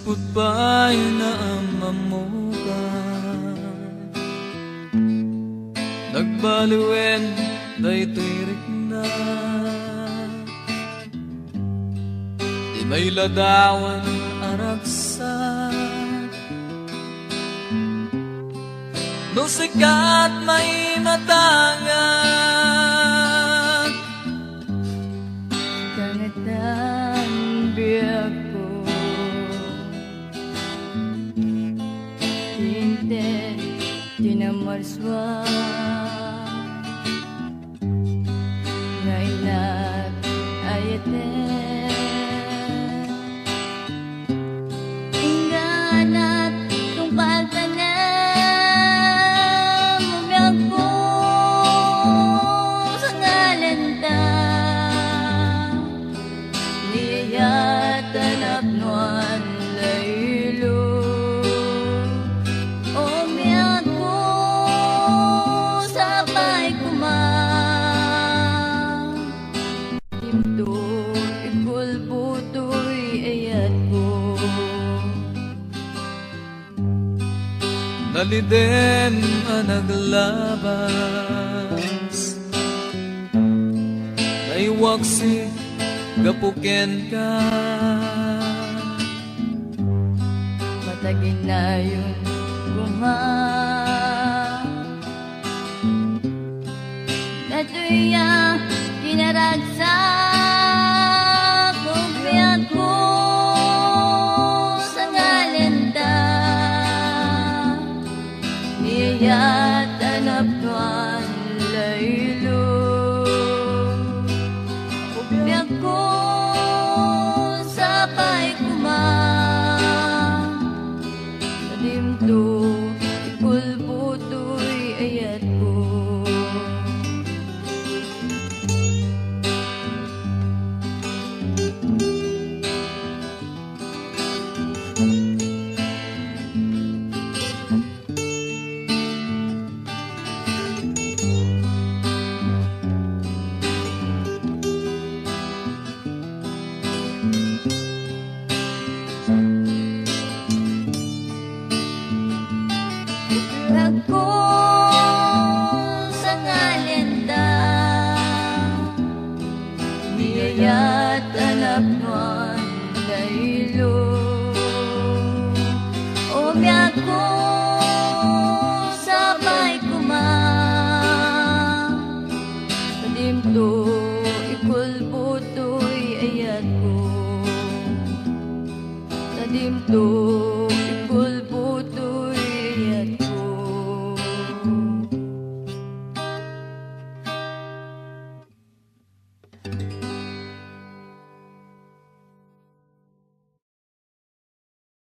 Sipot pa'y naamamuka, nagbaluwen daytoy rikna. Di may ladawan aragsa, no sikat may matangan. Kangatan biyak ko, tinte tinamarswa, ngailat ayate. Inganat kung palta Naliden ang naglabas, naiwaksi gapuken ka. Matagin na yun natuya kinaragsak kumpiyak ko sa ngalenda. Niyayat anap tuan laylo, kumpiyak ko sa pa'y kumang nadimto ikulbuto'y ayat ko. Ako sa ngalenda, niyayat anak nuan laylo. Umyak ko sa pa'y kumang padimto ikulbuto'y ayat ko. Padimto